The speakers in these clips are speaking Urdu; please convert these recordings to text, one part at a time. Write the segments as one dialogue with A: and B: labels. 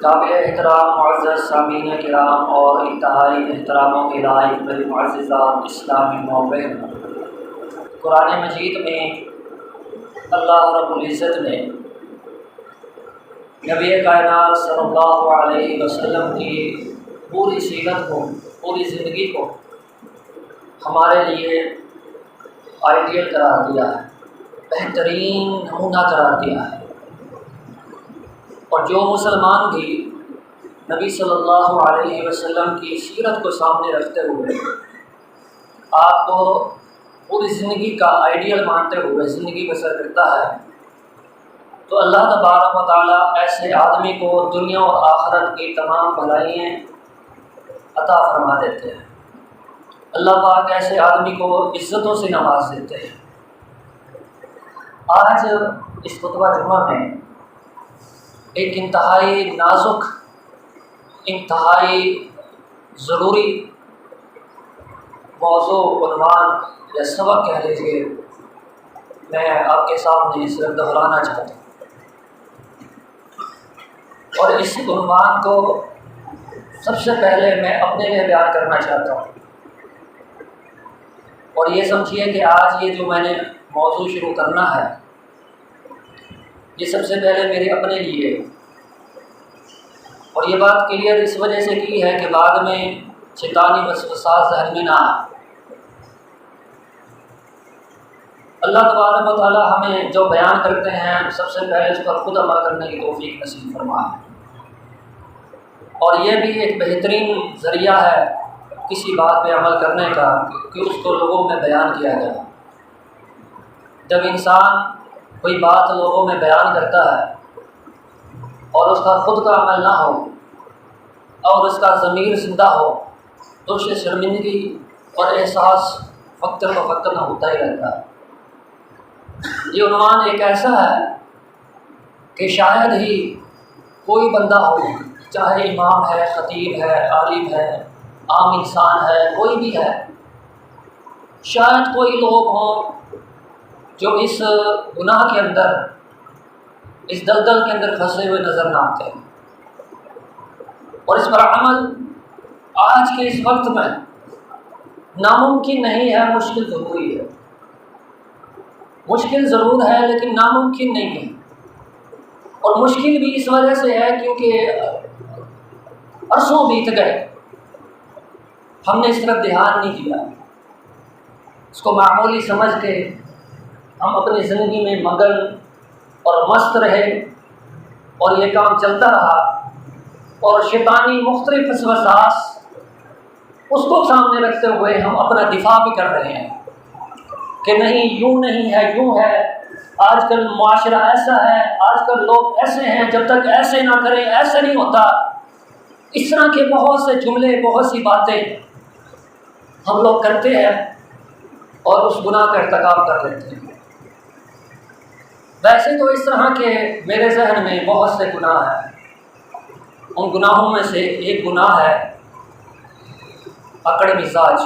A: قابل احترام معزز سامعین کرام اور انتہائی احتراموں کے لائق میری معززہ اسلامی محبین، قرآن مجید میں اللہ رب العزت نے نبی کائنات صلی اللہ علیہ وسلم کی پوری سیرت کو، پوری زندگی کو ہمارے لیے آئیڈیل قرار دیا ہے، بہترین نمونہ قرار دیا ہے۔ اور جو مسلمان بھی نبی صلی اللہ علیہ وسلم کی سیرت کو سامنے رکھتے ہوئے آپ کو پوری زندگی کا آئیڈیل مانتے ہوئے زندگی بسر کرتا ہے، تو اللہ تبارک و تعالیٰ ایسے آدمی کو دنیا اور آخرت کی تمام بھلائیاں عطا فرما دیتے ہیں۔ اللہ پاک ایسے آدمی کو عزتوں سے نواز دیتے ہیں۔ آج اس خطبہ جمعہ میں ایک انتہائی نازک، انتہائی ضروری موضوع، عنوان یا سبق کہہ لیجیے، میں آپ کے سامنے صرف دہرانا چاہتا ہوں، اور اس عنوان کو سب سے پہلے میں اپنے لیے بیان کرنا چاہتا ہوں۔ اور یہ سمجھیے کہ آج یہ جو میں نے موضوع شروع کرنا ہے، یہ سب سے پہلے میرے اپنے لیے، اور یہ بات کلیئر اس وجہ سے کی ہے کہ بعد میں شیطانی وسوسات ذہن میں نہ آئے۔ اللہ تبارک و تعالیٰ ہمیں جو بیان کرتے ہیں سب سے پہلے اس پر خود عمل کرنے کی توفیق نصیب فرمائے، اور یہ بھی ایک بہترین ذریعہ ہے کسی بات پہ عمل کرنے کا کہ اس کو لوگوں میں بیان کیا جائے۔ جب انسان کوئی بات لوگوں میں بیان کرتا ہے اور اس کا خود کا عمل نہ ہو اور اس کا ضمیر زندہ ہو تو اسے شرمندگی اور احساس فقر و فقر نہ ہوتا ہی رہتا ہے۔ یہ عنوان ایک ایسا ہے کہ شاید ہی کوئی بندہ ہو، چاہے امام ہے، خطیب ہے، عالم ہے، عام انسان ہے، کوئی بھی ہے، شاید کوئی لوگ ہوں جو اس گناہ کے اندر، اس دلدل کے اندر پھنسے ہوئے نظر نہ آتے ہیں، اور اس پر عمل آج کے اس وقت میں ناممکن نہیں ہے، مشکل ضروری ہے۔ مشکل ضرور ہے لیکن ناممکن نہیں ہے، اور مشکل بھی اس وجہ سے ہے کیونکہ عرصوں بیت گئے، ہم نے اس طرف دھیان نہیں دیا، اس کو معمولی سمجھ کے ہم اپنی زندگی میں مگن اور مست رہے، اور یہ کام چلتا رہا، اور شیطانی مختلف وسواس اس کو سامنے رکھتے ہوئے ہم اپنا دفاع بھی کر رہے ہیں کہ نہیں، یوں نہیں ہے، یوں ہے، آج کل معاشرہ ایسا ہے، آج کل لوگ ایسے ہیں، جب تک ایسے نہ کریں ایسے نہیں ہوتا۔ اس طرح کے بہت سے جملے، بہت سی باتیں ہم لوگ کرتے ہیں اور اس گناہ کا ارتکاب کر لیتے ہیں۔ ویسے تو اس طرح کے میرے ذہن میں بہت سے گناہ ہیں، ان گناہوں میں سے ایک گناہ ہے اکڑ مزاج،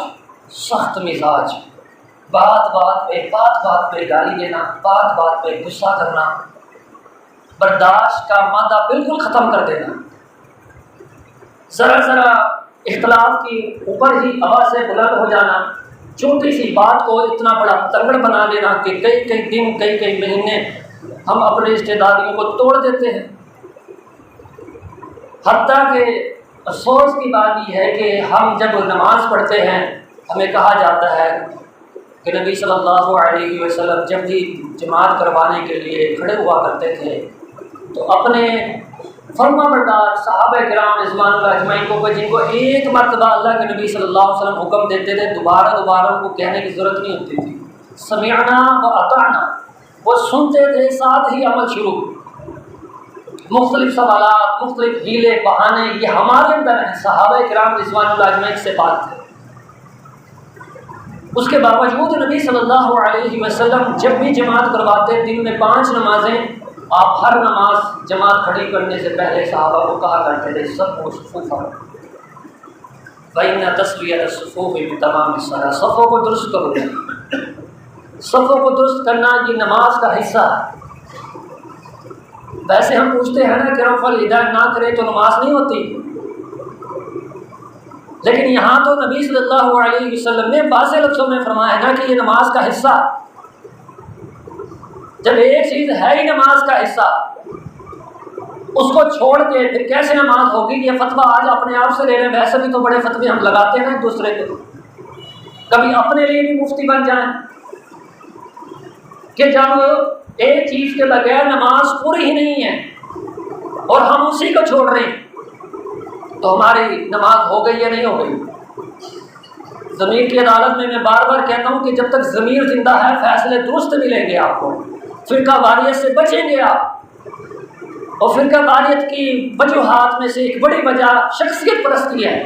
A: سخت مزاج، بات بات پہ گالی دینا، بات بات پہ غصہ کرنا، برداشت کا مادہ بالکل ختم کر دینا، ذرا اختلاف کی اوپر ہی آواز سے بلند ہو جانا، چھوٹی سی بات کو اتنا بڑا تگڑ بنا دینا کہ کئی دن، کئی مہینے ہم اپنے رشتے داریوں کو توڑ دیتے ہیں۔ حتیٰ کہ افسوس کی بات یہ ہے کہ ہم جب نماز پڑھتے ہیں ہمیں کہا جاتا ہے کہ نبی صلی اللہ علیہ وسلم جب بھی جماعت کروانے کے لیے کھڑے ہوا کرتے تھے تو اپنے فرما بردار صحابہ کرام رضوان اللہ اجمعین کو، جن کو ایک مرتبہ اللہ کے نبی صلی اللہ علیہ وسلم حکم دیتے تھے، دوبارہ ان کو کہنے کی ضرورت نہیں ہوتی تھی، سمعنا و اطعنا، وہ سنتے تھے، ساتھ ہی عمل شروع۔ مختلف سوالات، مختلف ہیلے بہانے یہ ہمارے اندر ہیں، صحابہ کرام رضوان اللہ اجمعین سے بات تھے۔ اس کے باوجود نبی صلی اللہ علیہ وسلم جب بھی جماعت کرواتے، دن میں 5 نمازیں، آپ ہر نماز جماعت کھڑی کرنے سے پہلے صحابہ کو کہا کرتے تھے صفوا صفوفا فإن تسویۃ الصفوف من تمام الصلاۃ، صفوں کو درست کرو، صفوں کو درست کرنا یہ نماز کا حصہ ہے۔ ویسے ہم پوچھتے ہیں نا کہ رفع الیدین نہ کرے تو نماز نہیں ہوتی، لیکن یہاں تو نبی صلی اللہ علیہ وسلم نے واضح لفظوں میں فرمایا نا کہ یہ نماز کا حصہ، جب ایک چیز ہے ہی نماز کا حصہ، اس کو چھوڑ کے پھر کیسے نماز ہوگی؟ یہ فتویٰ آج اپنے آپ سے لے رہے ہیں، ویسے بھی تو بڑے فتوے ہم لگاتے ہیں ایک دوسرے کو، کبھی اپنے لیے بھی مفتی بن جائیں کہ جب ایک چیز کے بغیر نماز پوری ہی نہیں ہے اور ہم اسی کو چھوڑ رہے ہیں تو ہماری نماز ہو گئی یا نہیں ہو گئی؟ ضمیر کی عدالت میں بار بار کہتا ہوں کہ جب تک ضمیر زندہ ہے فیصلے درست ملیں گے آپ کو، فرقہ واریت سے بچیں گے آپ، اور فرقہ واریت کی وجوہات میں سے ایک بڑی وجہ شخصیت پرستی ہے۔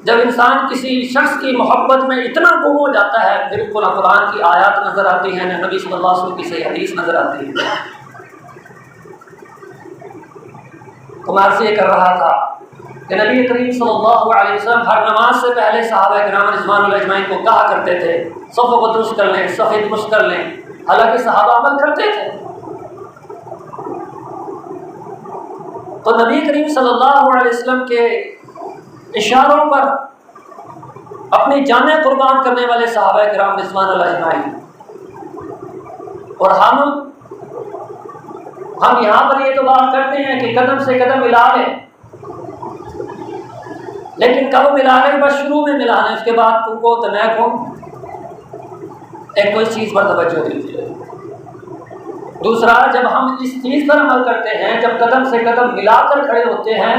A: جب انسان کسی شخص کی محبت میں اتنا گم ہو جاتا ہے، بالکل قرآن کی آیات نظر آتی ہیں، نبی صلی اللہ علیہ وسلم کی صحیح حدیث نظر آتی ہے۔ تو میں عرض یہ کر رہا تھا کہ نبی کریم صلی اللہ علیہ وسلم ہر نماز سے پہلے صحابہ کرام رضوان اللہ اجمعین کو کہا کرتے تھے صفوں کو درست کر لیں، صفیں درست کر لیں، حالانکہ صحابہ عمل کرتے تھے۔ تو نبی کریم صلی اللہ علیہ وسلم کے اشاروں پر اپنی جانیں قربان کرنے والے صحابہ کرام رضوان اللہ اجمعین، اور ہم یہاں پر یہ تو بات کرتے ہیں کہ قدم سے قدم ملا لیں، لیکن کب ملا لیں؟ بس شروع میں ملا لیں، اس کے بعد تم کو تنیک ہو۔ ایک کوئی چیز پر توجہ دیجیے۔ دوسرا، جب ہم اس چیز پر عمل کرتے ہیں، جب قدم سے قدم ملا کر کھڑے ہوتے ہیں،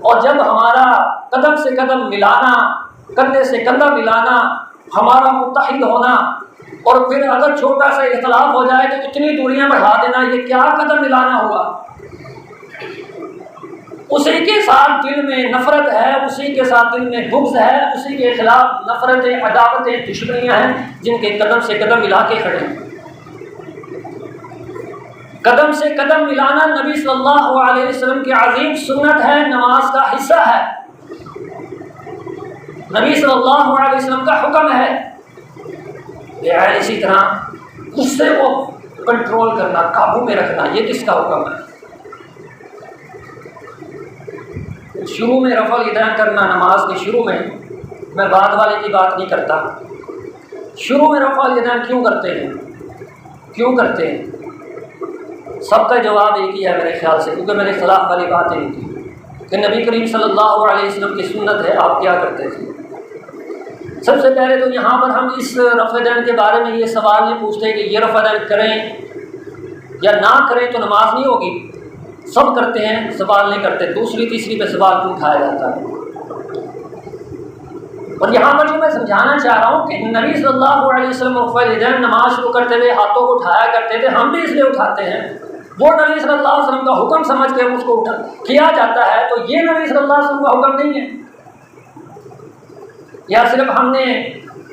A: اور جب ہمارا قدم سے قدم ملانا، کندھے سے کندھا ملانا، ہمارا متحد ہونا، اور پھر اگر چھوٹا سا اختلاف ہو جائے تو اتنی دوریاں بڑھا دینا، یہ کیا قدم ملانا ہوا؟ اسی کے ساتھ دل میں نفرت ہے، اسی کے ساتھ دل میں بغض ہے، اسی کے خلاف نفرتیں، عداوتیں، دشمنیاں ہیں، جن کے قدم سے قدم ملا کے کھڑے ہیں۔ قدم سے قدم ملانا نبی صلی اللہ علیہ وسلم کی عظیم سنت ہے، نماز کا حصہ ہے، نبی صلی اللہ علیہ وسلم کا حکم ہے۔ اسی طرح غصے کو کنٹرول کرنا، قابو میں رکھنا، یہ کس کا حکم ہے؟ شروع میں رفع الیدین کرنا، نماز کے شروع میں، میں بعد والے کی بات نہیں کرتا، شروع میں رفع الیدین کیوں کرتے ہیں؟ کیوں کرتے ہیں؟ سب کا جواب ایک ہی ہے میرے خیال سے، کیونکہ میرے خلاف والی بات نہیں تھی کہ نبی کریم صلی اللہ علیہ وسلم کی سنت ہے، آپ کیا کرتے تھے؟ سب سے پہلے تو یہاں پر ہم اس رفع دین کے بارے میں یہ سوال نہیں پوچھتے کہ یہ رفع دین کریں یا نہ کریں تو نماز نہیں ہوگی، سب کرتے ہیں، سوال نہیں کرتے، دوسری تیسری پہ سوال کیوں اٹھایا جاتا ہے؟ اور یہاں پر جو میں سمجھانا چاہ رہا ہوں کہ نبی صلی اللہ علیہ وسلم رفع الیدین نماز شروع کرتے ہوئے ہاتھوں کو اٹھایا کرتے تھے، ہم بھی اس لیے اٹھاتے ہیں، وہ نبی صلی اللہ علیہ وسلم کا حکم سمجھ کے اس کو کیا جاتا ہے، تو یہ نبی صلی اللہ علیہ وسلم کا حکم نہیں ہے، یا صرف ہم نے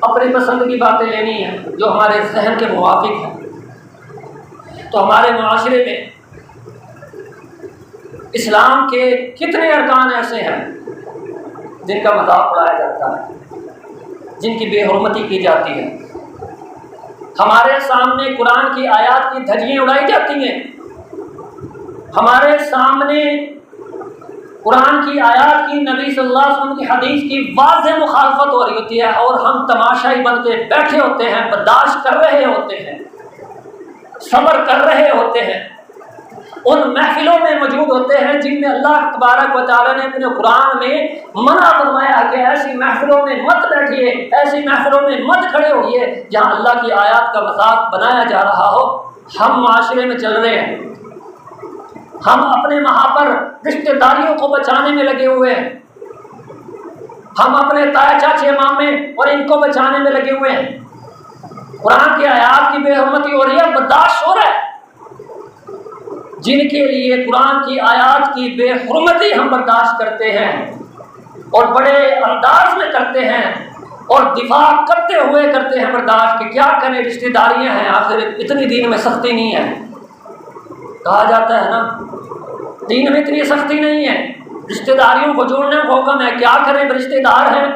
A: اپنی پسند کی باتیں لینی ہیں جو ہمارے ذہن کے موافق ہیں؟ تو ہمارے معاشرے میں اسلام کے کتنے ارکان ایسے ہیں جن کا مذاق اڑایا جاتا ہے، جن کی بے حرمتی کی جاتی ہے، ہمارے سامنے قرآن کی آیات کی دھجیاں اڑائی جاتی ہیں، ہمارے سامنے قرآن کی آیات کی، نبی صلی اللہ علیہ وسلم کی حدیث کی واضح مخالفت ہو رہی ہوتی ہے، اور ہم تماشائی بن کے بیٹھے ہوتے ہیں، برداشت کر رہے ہوتے ہیں، صبر کر رہے ہوتے ہیں، ان محفلوں میں موجود ہوتے ہیں جن میں اللہ تبارک و تعالیٰ نے اپنے قرآن میں منع فرمایا کہ ایسی محفلوں میں مت بیٹھیے، ایسی محفلوں میں مت کھڑے ہوئیے جہاں اللہ کی آیات کا مذاق بنایا جا رہا ہو۔ ہم معاشرے میں چل رہے ہیں، ہم اپنے وہاں پر رشتہ داریوں کو بچانے میں لگے ہوئے ہیں، ہم اپنے تایا چاچے مامے اور ان کو بچانے میں لگے ہوئے ہیں، قرآن کی آیات کی بے حرمتی ہو رہی ہے، برداشت ہو رہا ہے، جن کے لیے قرآن کی آیات کی بے حرمتی ہم برداشت کرتے ہیں اور بڑے انداز میں کرتے ہیں اور دفاع کرتے ہوئے کرتے ہیں برداشت، کہ کیا کریں، رشتہ داریاں ہیں، آخر اتنی دین میں سختی نہیں ہے، کہا جاتا ہے نا دین میں اتنی سختی نہیں ہے، رشتہ داریوں کو جوڑنے کا حکم ہے، کیا کریں، رشتہ دار ہیں،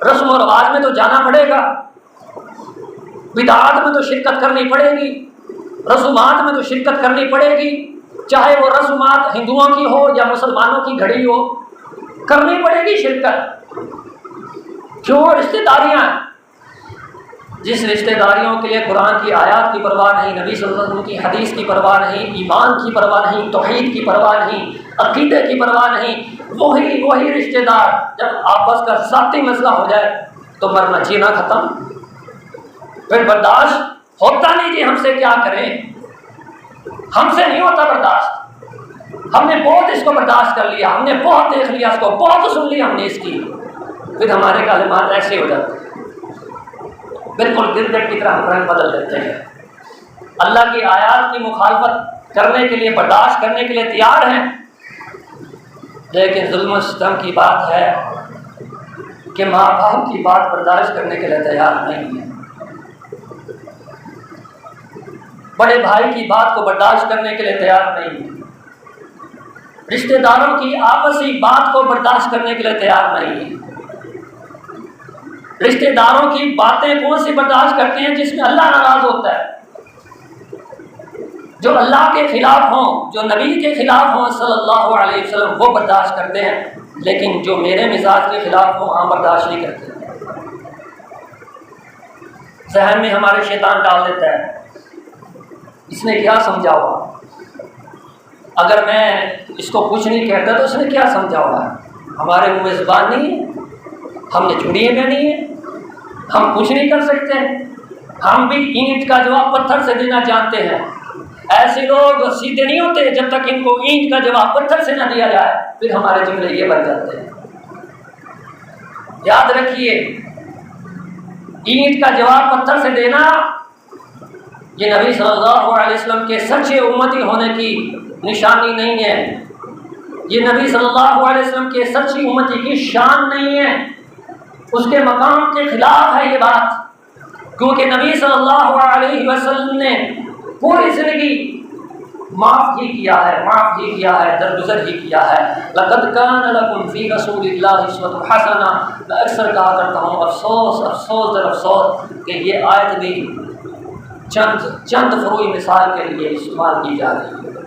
A: رسم و رواج میں تو جانا پڑے گا، بدعات میں تو شرکت کرنی پڑے گی، رسومات میں تو شرکت کرنی پڑے گی، چاہے وہ رسومات ہندوؤں کی ہو یا مسلمانوں کی گھڑی ہو، کرنی پڑے گی شرکت۔ کیوں؟ رشتہ داریاں، جس رشتہ داریوں کے لیے قرآن کی آیات کی پرواہ نہیں، نبی صلی اللہ علیہ وسلم کی حدیث کی پرواہ نہیں، ایمان کی پرواہ نہیں، توحید کی پرواہ نہیں، عقیدے کی پرواہ نہیں، وہی رشتہ دار جب آپس کا ذاتی مسئلہ ہو جائے تو مرنا جینا ختم، پھر برداشت ہوتا نہیں جی ہم سے کیا کریں، ہم سے نہیں ہوتا برداشت، ہم نے بہت اس کو برداشت کر لیا، ہم نے بہت دیکھ لیا اس کو، بہت سن لی ہم نے اس کی، پھر ہمارے کلمات ایسے ہو جاتے ہیں، بالکل گرگٹ کی طرح رنگ بدل دیتے ہیں، اللہ کی آیات کی مخالفت کرنے کے لیے، برداشت کرنے کے لیے تیار ہیں، لیکن ظلم و ستم کی بات ہے کہ ماں باپ کی بات برداشت کرنے کے لیے تیار نہیں ہے، بڑے بھائی کی بات کو برداشت کرنے کے لیے تیار نہیں ہے، رشتہ داروں کی آپسی بات کو برداشت کرنے کے لیے تیار نہیں ہے۔ رشتہ داروں کی باتیں کون سی برداشت کرتے ہیں؟ جس میں اللہ ناراض ہوتا ہے، جو اللہ کے خلاف ہوں، جو نبی کے خلاف ہوں صلی اللہ علیہ وسلم، وہ برداشت کرتے ہیں، لیکن جو میرے مزاج کے خلاف ہوں ہم برداشت نہیں کرتے۔ ذہن میں ہمارے شیطان ڈال دیتا ہے اس نے کیا سمجھا ہوگا، اگر میں اس کو کچھ نہیں کہتا تو اس نے کیا سمجھا ہوگا، ہمارے منہ میں زبان نہیں ہے، ہم نے چوڑیاں پہنی ہیں، ہم کچھ نہیں کر سکتے، ہم بھی اینٹ کا جواب پتھر سے دینا جانتے ہیں۔ ایسے لوگ سیدھے نہیں ہوتے جب تک ان کو اینٹ کا جواب پتھر سے نہ دیا جائے، پھر ہمارے جملے یہ بن جاتے ہیں۔ یاد رکھیے، اینٹ کا جواب پتھر سے دینا یہ نبی صلی اللہ علیہ وسلم کے سچے امتی ہونے کی نشانی نہیں ہے، یہ نبی صلی اللہ علیہ وسلم کے سچی امتی کی شان نہیں ہے، اس کے مقام کے خلاف ہے یہ بات، کیونکہ نبی صلی اللہ علیہ وسلم نے پوری زندگی معاف ہی کیا ہے، درگزر ہی کیا ہے۔ لقد کان لکم فی رسول اللہ اسوۃ حسنہ، میں اکثر کہا کرتا ہوں افسوس در افسوس کہ یہ آیت بھی چند فروعی مثال کے لیے استعمال کی جا رہی ہے،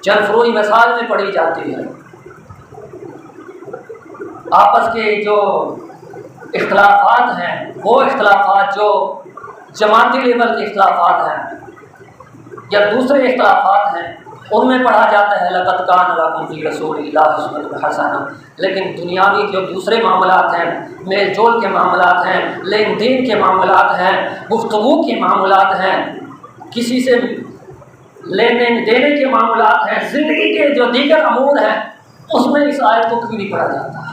A: چند فروعی مثال میں پڑھی جاتی ہے۔ آپس کے جو اختلافات ہیں، وہ اختلافات جو جماعتی لیول کے اختلافات ہیں یا دوسرے اختلافات ہیں، ان میں پڑھا جاتا ہے لقد کان لکم فی رسول اللہ اسوۃ حسنہ، لیکن دنیاوی جو دوسرے معاملات ہیں، میل جول کے معاملات ہیں، لین دین کے معاملات ہیں، گفتگو کے معاملات ہیں، کسی سے لینے دینے کے معاملات ہیں، زندگی کے جو دیگر امور ہیں، اس میں اس آیت کو کیوں نہیں پڑھا جاتا؟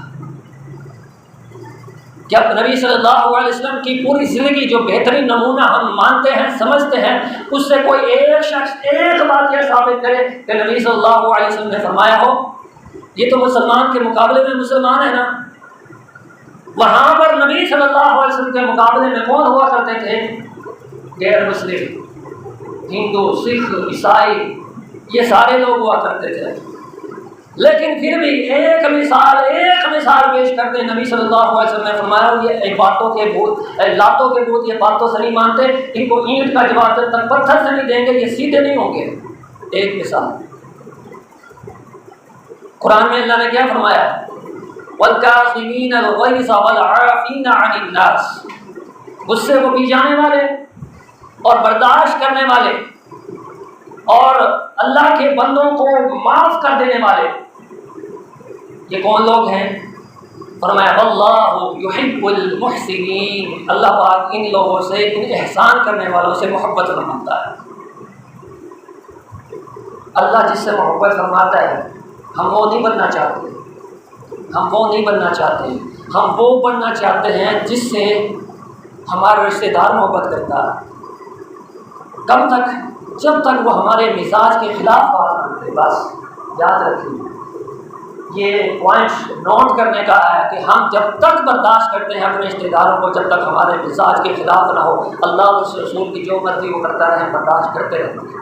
A: جب نبی صلی اللہ علیہ وسلم کی پوری زندگی جو بہترین نمونہ ہم مانتے ہیں، سمجھتے ہیں، اس سے کوئی ایک شخص ایک بات یہ ثابت کرے کہ نبی صلی اللہ علیہ وسلم نے فرمایا ہو، یہ تو مسلمان کے مقابلے میں مسلمان ہے نا، وہاں پر نبی صلی اللہ علیہ وسلم کے مقابلے میں کون ہوا کرتے تھے؟ غیر مسلم، ہندو، سکھ، عیسائی، یہ سارے لوگ ہوا کرتے تھے، لیکن پھر بھی ایک مثال پیش کرتے نبی صلی اللہ علیہ وسلم نے فرمایا یہ باتوں کے بھوت، لاتوں کے بھوت یہ باتوں سے نہیں مانتے، ان کو اینٹ کا جواب جب تک پتھر سے نہیں دیں گے یہ سیدھے نہیں ہوں گے۔ ایک مثال قرآن میں اللہ نے کیا فرمایا؟ وَالْكَاظِمِينَ الْغَيْظَ وَالْعَافِينَ عَنِ النَّاسِ، غصے کو پی جانے والے اور برداشت کرنے والے اور اللہ کے بندوں کو معاف کر دینے والے، یہ کون لوگ ہیں؟ فرمایا واللہ یحب المحسنین، اللہ پاک ان لوگوں سے، ان احسان کرنے والوں سے محبت فرماتا ہے۔ اللہ جس سے محبت فرماتا ہے ہم وہ نہیں بننا چاہتے، ہم وہ بننا چاہتے ہیں جس سے ہمارا رشتہ دار محبت کرتا ہے۔ کب تک؟ جب تک وہ ہمارے مزاج کے خلاف بات کرتے۔ بس یاد رکھیے، یہ پوائنٹ نوٹ کرنے کا ہے کہ ہم جب تک برداشت کرتے ہیں اپنے رشتہ داروں کو، جب تک ہمارے مزاج کے خلاف نہ ہو، اللہ اور اس رسول کی جو مرضی وہ کرتا رہے، برداشت کرتے رہتے ہیں۔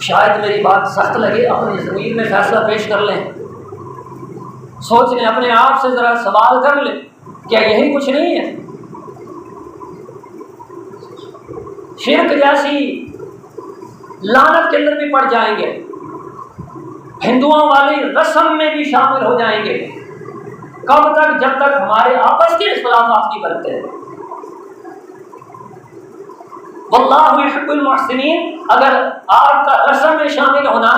A: شاید میری بات سخت لگے، اپنی ضمیر میں فیصلہ پیش کر لیں، سوچ لیں، اپنے آپ سے ذرا سوال کر لیں، کیا یہی کچھ نہیں ہے؟ شرک جیسی لعنت کے اندر بھی پڑ جائیں گے، ہندوؤں والی رسم میں بھی شامل ہو جائیں گے۔ کب تک؟ جب تک ہمارے آپس کے اختلافات نہیں بنتے۔ واللہ یحب المحسنین، اگر آپ کا رسم میں شامل ہونا،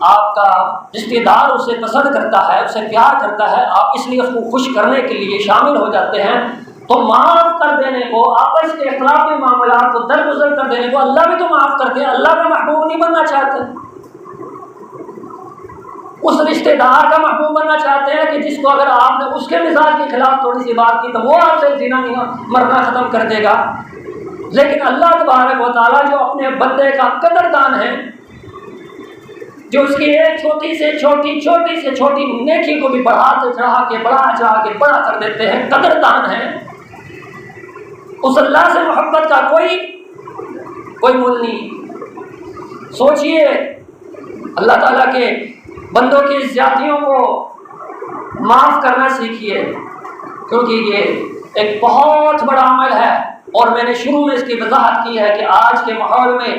A: آپ کا رشتہ دار اسے پسند کرتا ہے، اسے پیار کرتا ہے، آپ اس لیے اس کو خوش کرنے کے لیے شامل ہو جاتے ہیں، تو معاف کر دینے کو، آپس کے اختلافی معاملات کو درگزر کر دینے کو اللہ بھی تو معاف کرتے ہیں۔ اللہ کا محبوب نہیں بننا چاہتے، اس رشتہ دار کا محبوب بننا چاہتے ہیں کہ جس کو اگر آپ نے اس کے مزاج کے خلاف تھوڑی سی بات کی تو وہ آپ سے زنا مرنا ختم کر دے گا۔ لیکن اللہ تبارک و تعالیٰ جو اپنے بندے کا قدردان ہے، جو اس کی ایک چھوٹی سے چھوٹی نیکی کو بھی بڑھا کے بڑا کر دیتے ہیں، قدردان ہے، اس اللہ سے محبت کا کوئی مول نہیں۔ سوچئے، اللہ تعالیٰ کے بندوں کی زیادتیوں کو معاف کرنا سیکھیے، کیونکہ یہ ایک بہت بڑا عمل ہے، اور میں نے شروع میں اس کی وضاحت کی ہے کہ آج کے ماحول میں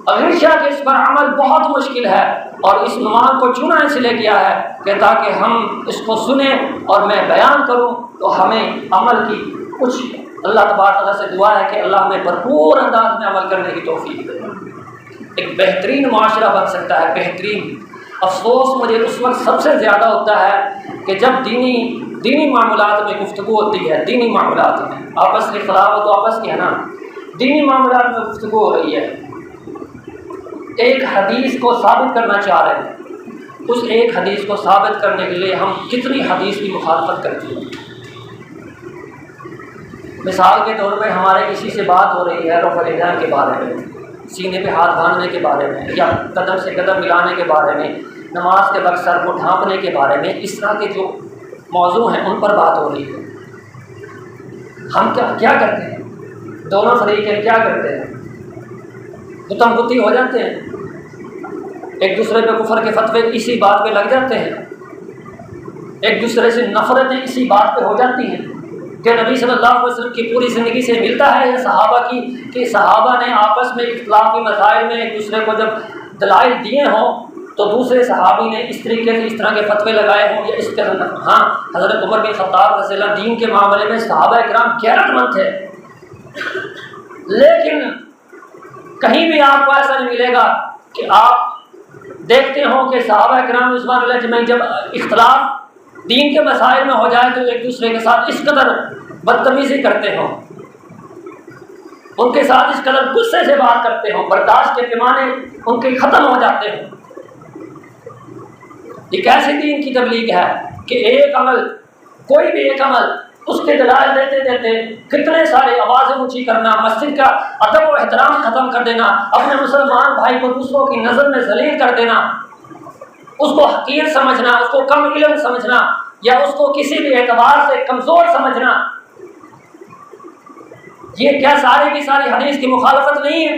A: غشہ کے اس پر عمل بہت مشکل ہے، اور اس عنوان کو چنا اس لیے کیا ہے کہ تاکہ ہم اس کو سنیں اور میں بیان کروں تو ہمیں عمل کی کچھ اللہ تبارک تعالیٰ سے دعا ہے کہ اللہ ہمیں بھرپور انداز میں عمل کرنے کی توفیق دے، ایک بہترین معاشرہ بن سکتا ہے، بہترین۔ افسوس مجھے اس وقت سب سے زیادہ ہوتا ہے کہ جب دینی معاملات میں گفتگو ہوتی ہے، دینی معاملات میں آپس کے خلاف ہو تو آپس کی ہے نا، دینی معاملات میں گفتگو ہو رہی ہے، ایک حدیث کو ثابت کرنا چاہ رہے ہیں، اس ایک حدیث کو ثابت کرنے کے لیے ہم کتنی حدیث کی مخالفت کرتے ہیں۔ مثال کے طور پہ ہمارے کسی سے بات ہو رہی ہے رفع الیدین کے بارے میں، سینے پہ ہاتھ باندھنے کے بارے میں، یا قدم سے قدم ملانے کے بارے میں، نماز کے وقت سر کو ڈھانپنے کے بارے میں، اس طرح کے جو موضوع ہیں ان پر بات ہو رہی ہے، ہم کیا کرتے ہیں؟ دونوں فریقین کیا کرتے ہیں؟ گتم گتی ہو جاتے ہیں، ایک دوسرے پہ کفر کے فتوے اسی بات پہ لگ جاتے ہیں، ایک دوسرے سے نفرتیں اسی بات پہ ہو جاتی ہیں کہ نبی صلی اللہ علیہ وسلم کی پوری زندگی سے ملتا ہے یا صحابہ کی، کہ صحابہ نے آپس میں اختلافی مسائل میں ایک دوسرے کو جب دلائل دیے ہوں تو دوسرے صحابی نے اس طریقے سے اس طرح کے فتوے لگائے ہوں یا اس طرح۔ ہاں، حضرت عمر بن خطاب رضی اللہ عنہ دین کے معاملے میں صحابہ کرام غیرت مند تھے، لیکن کہیں بھی آپ کو ایسا نہیں ملے گا کہ آپ دیکھتے ہوں کہ صحابہ کرام رضوان اللہ اجمعین جب اختلاف دین کے مسائل میں ہو جائے تو ایک دوسرے کے ساتھ اس قدر بدتمیزی کرتے ہوں، ان کے ساتھ اس قدر غصے سے بات کرتے ہوں، برداشت کے پیمانے ان کے ختم ہو جاتے ہوں۔ یہ کیسے دین کی تبلیغ ہے کہ ایک عمل، کوئی بھی ایک عمل، اس کے دلائل دیتے دیتے کتنے سارے آوازیں اونچی کرنا، مسجد کا ادب و احترام ختم کر دینا، اپنے مسلمان بھائی کو دوسروں کی نظر میں ذلیل کر دینا، اس کو حقیر سمجھنا، اس کو کم علم سمجھنا، یا اس کو کسی بھی اعتبار سے کمزور سمجھنا، یہ کیا ساری کی ساری حدیث کی مخالفت نہیں ہے؟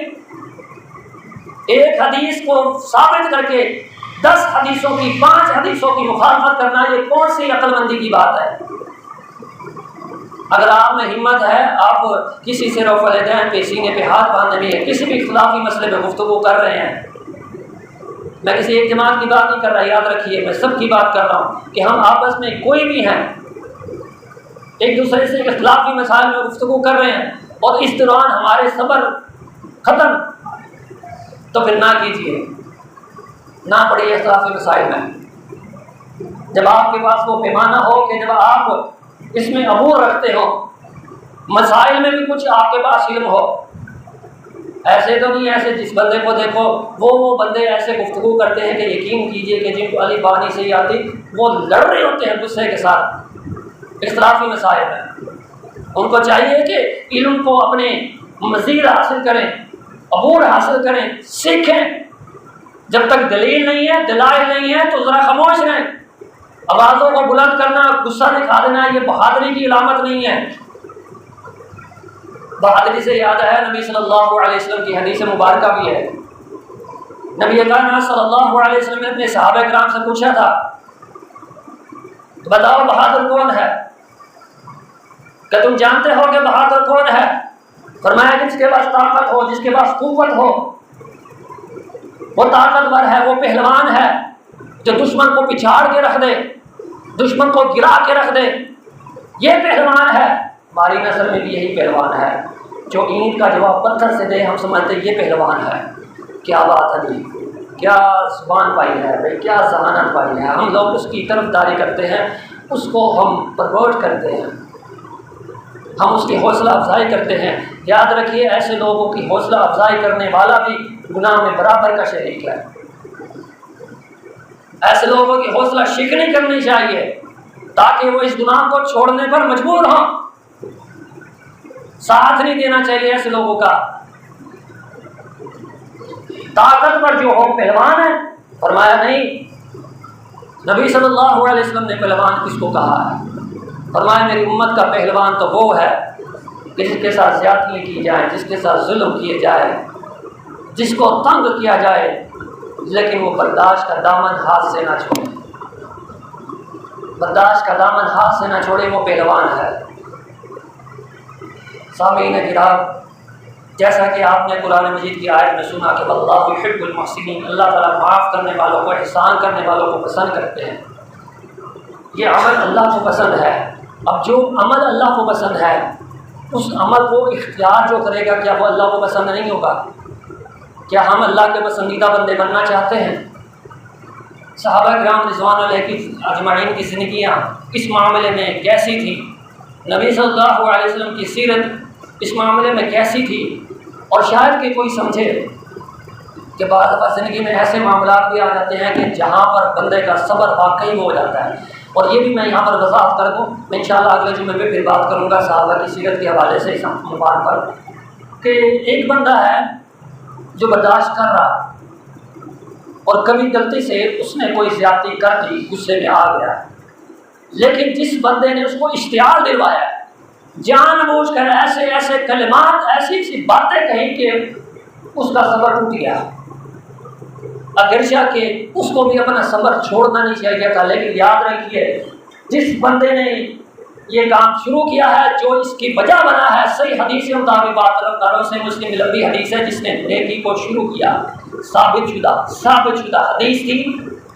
A: ایک حدیث کو ثابت کر کے 10 حدیثوں کی، 5 حدیثوں کی مخالفت کرنا، یہ کون سی عقل مندی کی بات ہے؟ اگر آپ میں ہمت ہے، آپ کسی سے رفع الیدین پہ، سینے پہ ہاتھ باندھنے میں، کسی بھی اختلافی مسئلے پہ گفتگو کر رہے ہیں، میں کسی ایک جماعت کی بات نہیں کر رہا، یاد رکھیے میں سب کی بات کر رہا ہوں کہ ہم آپس میں کوئی بھی ہیں، ایک دوسرے سے اختلافی مسائل میں گفتگو کر رہے ہیں اور اس دوران ہمارے صبر ختم، تو پھر نہ کیجیے، نہ پڑیے اختلافی مسائل میں۔ جب آپ کے پاس وہ پیمانہ ہو کہ جب آپ اس میں عبور رکھتے ہو، مسائل میں بھی کچھ آپ کے پاس علم ہو، ایسے تو نہیں ایسے جس بندے کو دیکھو وہ بندے ایسے گفتگو کرتے ہیں کہ یقین کیجئے کہ جن کو علی بانی سے ہی آتی، وہ لڑ رہے ہوتے ہیں غصے کے ساتھ اختلافی مسائل میں۔ ان کو چاہیے کہ علم کو اپنے مزید حاصل کریں، عبور حاصل کریں، سیکھیں۔ جب تک دلیل نہیں ہے، دلائل نہیں ہے تو ذرا خاموش رہیں۔ آوازوں کو بلند کرنا، غصہ دکھا دینا، یہ بہادری کی علامت نہیں ہے۔ بہادری سے یاد ہے، نبی صلی اللہ علیہ وسلم کی حدیث مبارکہ بھی ہے۔ نبی اکرم صلی اللہ علیہ وسلم نے اپنے صحابہ کرام سے پوچھا تھا، بتاؤ بہادر کون ہے؟ کہ تم جانتے ہو کہ بہادر کون ہے؟ فرمایا جس کے پاس طاقت ہو، جس کے پاس قوت ہو، وہ طاقتور ہے، وہ پہلوان ہے جو دشمن کو پچھاڑ کے رکھ دے، دشمن کو گرا کے رکھ دے، یہ پہلوان ہے۔ ہماری نسل میں بھی یہی پہلوان ہے، جو اینٹ کا جواب پتھر سے دے ہم سمجھتے یہ پہلوان ہے۔ کیا بات ہے جی، کیا زبان پائی ہے بھائی، کیا ذہانت پائی ہے۔ ہم لوگ اس کی طرفداری کرتے ہیں، اس کو ہم پروموٹ کرتے ہیں، ہم اس کی حوصلہ افزائی کرتے ہیں۔ یاد رکھیے ایسے لوگوں کی حوصلہ افزائی کرنے والا بھی گناہ میں برابر کا شریک ہے۔ ایسے لوگوں کی حوصلہ شکنی کرنی چاہیے تاکہ وہ اس گناہ کو چھوڑنے پر مجبور ہوں۔ ساتھ نہیں دینا چاہیے ایسے لوگوں کا۔ طاقت پر جو ہو پہلوان ہے، فرمایا نہیں۔ نبی صلی اللہ علیہ وسلم نے پہلوان کس کو کہا ہے؟ فرمایا میری امت کا پہلوان تو وہ ہے جس کے ساتھ زیادتی کی جائے، جس کے ساتھ ظلم کیے جائے، جس کو تنگ کیا جائے، لیکن وہ برداشت کا دامن ہاتھ سے نہ چھوڑے، برداشت کا دامن ہاتھ سے نہ چھوڑے، وہ پہلوان ہے۔ سامعین کرام، جیسا کہ آپ نے قرآن مجید کی آیت میں سنا کہ اللہ یحب المحسنین، اللہ تعالیٰ معاف کرنے والوں کو، احسان کرنے والوں کو پسند کرتے ہیں۔ یہ عمل اللہ کو پسند ہے۔ اب جو عمل اللہ کو پسند ہے، اس عمل کو اختیار جو کرے گا، کیا وہ اللہ کو پسند نہیں ہوگا؟ کیا ہم اللہ کے پسندیدہ بندے بننا چاہتے ہیں؟ صحابہ کرام رضوان اللہ کی اجمعین کی زندگیاں اس معاملے میں کیسی تھی؟ نبی صلی اللہ علیہ وسلم کی سیرت اس معاملے میں کیسی تھی؟ اور شاید کہ کوئی سمجھے کہ بعض دفعہ زندگی میں ایسے معاملات بھی آ جاتے ہیں کہ جہاں پر بندے کا صبر واقعی ہو جاتا ہے۔ اور یہ بھی میں یہاں پر وضاحت کر دوں، میں انشاءاللہ اگلے جمعے پہ پھر بات کروں گا صحابہ کی سیرت کے حوالے سے اس موضوع پر، کہ ایک بندہ ہے جو برداشت کر رہا اور کبھی غلطی سے اس نے کوئی زیادتی کر دی، غصے میں آ گیا، لیکن جس بندے نے اس کو اشتعال دلوایا، جان بوجھ کر ایسے ایسے کلمات، ایسی ایسی باتیں کہیں کہ اس کا صبر ٹوٹ گیا، اگرچہ کہ اس کو بھی اپنا صبر چھوڑنا نہیں چاہیے تھا، لیکن یاد رکھیے جس بندے نے یہ کام شروع کیا ہے، جو اس کی وجہ بنا ہے، صحیح حدیث کے مطابق بات طرفداروں سے مسلم لمبی حدیث ہے، جس نے نیکی کو شروع کیا، ثابت شدہ حدیث تھی،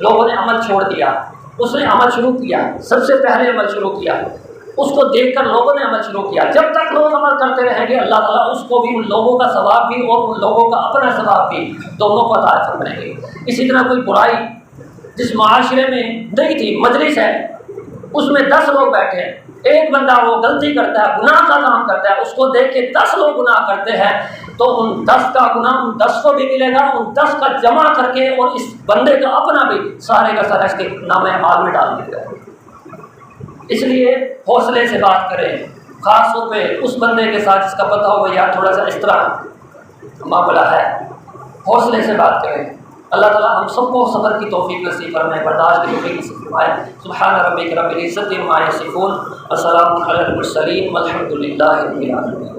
A: لوگوں نے عمل چھوڑ دیا، اس نے عمل شروع کیا، سب سے پہلے عمل شروع کیا، اس کو دیکھ کر لوگوں نے عمل شروع کیا۔ جب تک لوگ عمل کرتے رہیں گے، اللہ تعالیٰ اس کو بھی، ان لوگوں کا ثواب بھی اور ان لوگوں کا اپنا ثواب بھی، دونوں کو عطا فرمائیں گے۔ اسی طرح کوئی برائی جس معاشرے میں نہیں تھی، مجلس ہے، اس میں 10 لوگ بیٹھے ہیں، ایک بندہ وہ غلطی کرتا ہے، گناہ کا کام کرتا ہے، اس کو دیکھ کے 10 لوگ گناہ کرتے ہیں، تو ان 10 کا گناہ ان 10 کو بھی ملے گا، ان 10 کا جمع کر کے اور اس بندے کا اپنا بھی سارے کا سارا اس کے نام اعمال میں ڈال دیا گا۔ اس لیے حوصلے سے بات کریں، خاص طور پہ اس بندے کے ساتھ جس کا پتہ ہوگا یار تھوڑا سا اس طرح معاملہ ہے، حوصلے سے بات کریں۔ اللہ تعالیٰ ہم سب کو صبر کی توفیق نصیب فرمائے، برداشت کی توفیق نصیب فرمائے۔ سبحان ربک رب العزت عما یصفون، وسلام علی المرسلین والحمد للہ رب العالمین۔